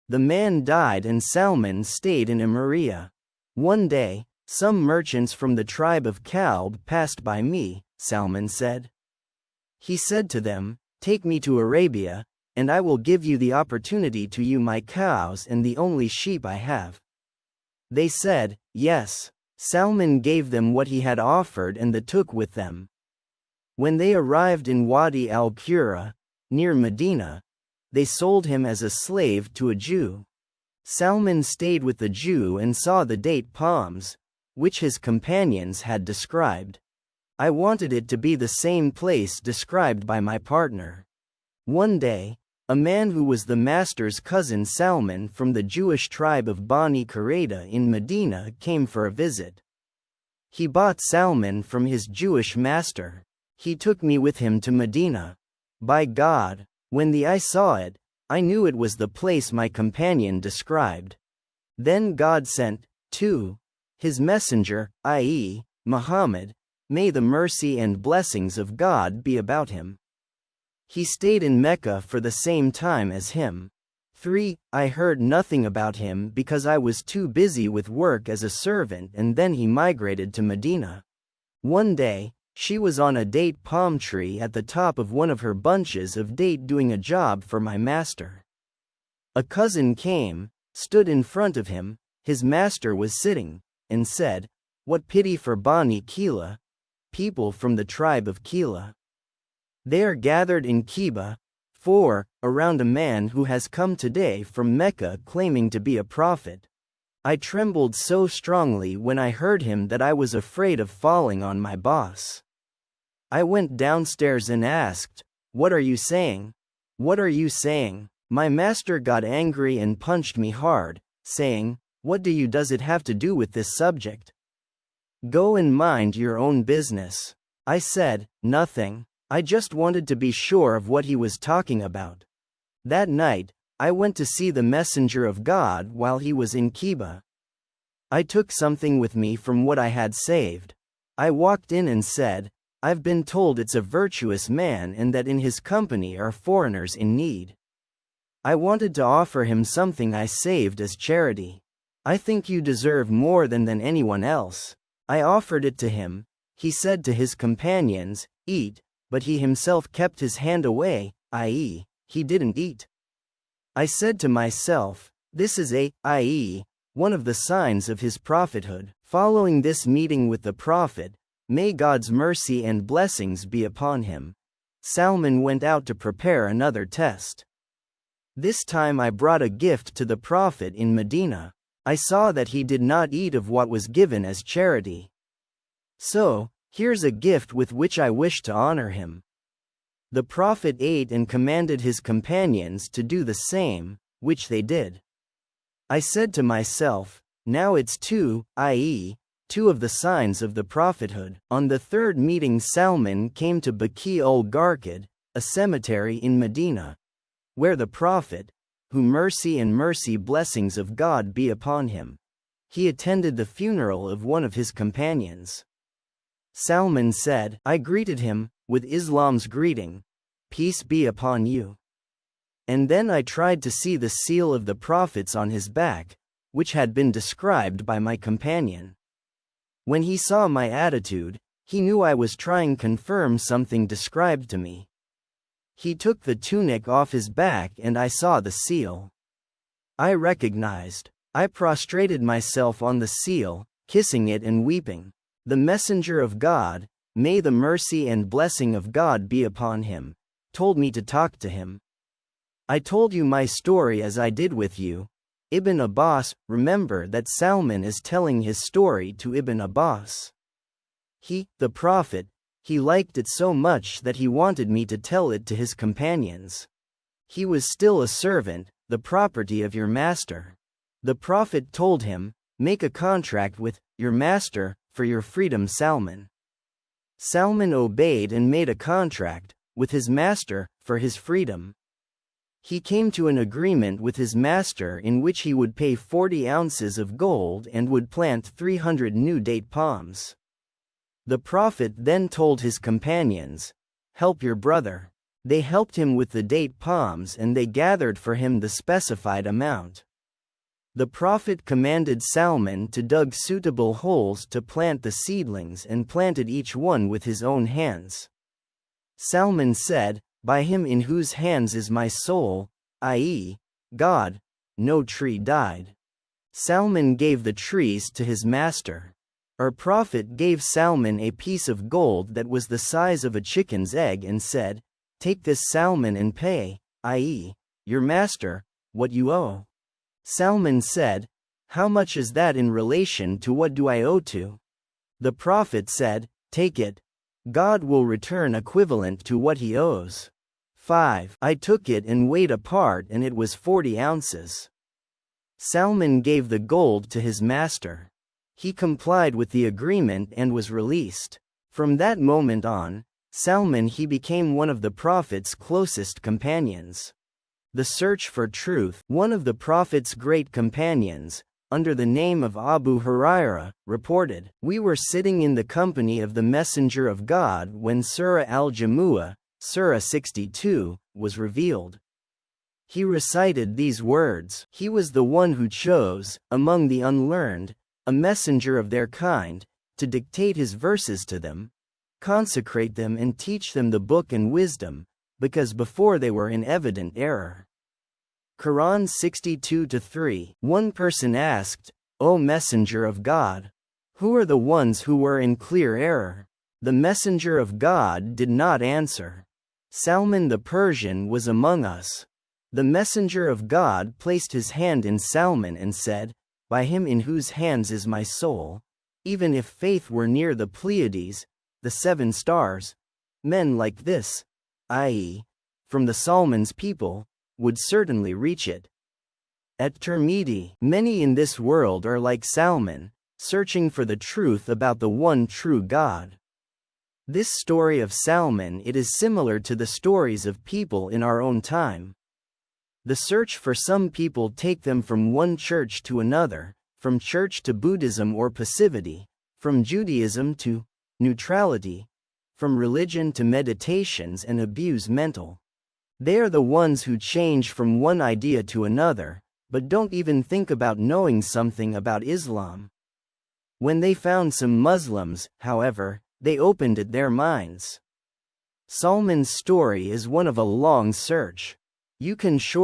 The man died and Salman stayed in Imaria. One day, some merchants from the tribe of Kalb passed by me, Salman said. He said to them, "Take me to Arabia, and I will give you the opportunity to you my cows and the only sheep I have." They said, "Yes." Salman gave them what he had offered and they took with them. When they arrived in Wadi al-Qura, near Medina, they sold him as a slave to a Jew. Salman stayed with the Jew and saw the date palms, which his companions had described. I wanted it to be the same place described by my partner. One day, a man who was the master's cousin Salman from the Jewish tribe of Bani Qurayza in Medina came for a visit. He bought Salman from his Jewish master. He took me with him to Medina. By God, when I saw it, I knew it was the place my companion described. Then God sent, too, his messenger, i.e., Muhammad, may the mercy and blessings of God be about him. He stayed in Mecca for the same time as him. 3. I heard nothing about him because I was too busy with work as a servant, and then he migrated to Medina. One day, she was on a date palm tree at the top of one of her bunches of date doing a job for my master. A cousin came, stood in front of him, his master was sitting, and said, "What pity for Bani Qila, people from the tribe of Qila. They are gathered in Kaaba, around a man who has come today from Mecca claiming to be a prophet." I trembled so strongly when I heard him that I was afraid of falling on my boss. I went downstairs and asked, "What are you saying? What are you saying?" My master got angry and punched me hard, saying, "What does it have to do with this subject? Go and mind your own business." I said, "Nothing. I just wanted to be sure of what he was talking about." That night, I went to see the messenger of God while he was in Kaaba. I took something with me from what I had saved. I walked in and said, "I've been told it's a virtuous man and that in his company are foreigners in need. I wanted to offer him something I saved as charity. I think you deserve more than anyone else." I offered it to him. He said to his companions, "Eat," but he himself kept his hand away, i.e., he didn't eat. I said to myself, this is i.e., one of the signs of his prophethood. Following this meeting with the prophet, may God's mercy and blessings be upon him, Salman went out to prepare another test. This time I brought a gift to the prophet in Medina. I saw that he did not eat of what was given as charity. So, here's a gift with which I wish to honor him. The prophet ate and commanded his companions to do the same, which they did. I said to myself, now it's two, i.e., two of the signs of the prophethood. On the third meeting Salman came to Baqi ul-Gharqad, a cemetery in Medina, where the prophet, whom mercy and blessings of God be upon him, he attended the funeral of one of his companions. Salman said, I greeted him with Islam's greeting, peace be upon you. And then I tried to see the seal of the prophets on his back, which had been described by my companion. When he saw my attitude, he knew I was trying to confirm something described to me. He took the tunic off his back and I saw the seal. I recognized. I prostrated myself on the seal, kissing it and weeping. The messenger of God, may the mercy and blessing of God be upon him, told me to talk to him. I told you my story as I did with you. Ibn Abbas, remember that Salman is telling his story to Ibn Abbas. He, the prophet, he liked it so much that he wanted me to tell it to his companions. He was still a servant, the property of your master. The prophet told him, make a contract with your master for your freedom. Salman obeyed and made a contract with his master for his freedom. He came to an agreement with his master in which he would pay 40 ounces of gold and would plant 300 new date palms. The prophet then told his companions, help your brother. They helped him with the date palms and they gathered for him the specified amount. The Prophet commanded Salman to dig suitable holes to plant the seedlings and planted each one with his own hands. Salman said, "By him in whose hands is my soul, i.e., God, no tree died." Salman gave the trees to his master. Our Prophet gave Salman a piece of gold that was the size of a chicken's egg and said, "Take this, Salman, and pay, i.e., your master, what you owe." Salman said, "How much is that in relation to what do I owe to?" The Prophet said, "Take it. God will return equivalent to what he owes." 5. I took it and weighed apart and it was 40 ounces. Salman gave the gold to his master. He complied with the agreement and was released. From that moment on, Salman he became one of the Prophet's closest companions. The search for truth. One of the Prophet's great companions, under the name of Abu Hurairah, reported, "We were sitting in the company of the Messenger of God when Surah Al-Jumu'ah, Surah 62, was revealed. He recited these words, 'He was the one who chose, among the unlearned, a messenger of their kind, to dictate his verses to them, consecrate them and teach them the book and wisdom, because before they were in evident error.'" Quran 62-3. One person asked, "O Messenger of God, who are the ones who were in clear error?" The Messenger of God did not answer. "Salman the Persian was among us." The Messenger of God placed his hand in Salman and said, "By him in whose hands is my soul, even if faith were near the Pleiades, the 7 stars, men like this, i.e., from the Salman's people, would certainly reach it." At Tirmidhi, many in this world are like Salman, searching for the truth about the one true God. This story of Salman it is similar to the stories of people in our own time. The search for some people take them from one church to another, from church to Buddhism or passivity, from Judaism to neutrality, from religion to meditations and abuse mental. They are the ones who change from one idea to another, but don't even think about knowing something about Islam. When they found some Muslims, however, they opened their minds. Salman's story is one of a long search. You can short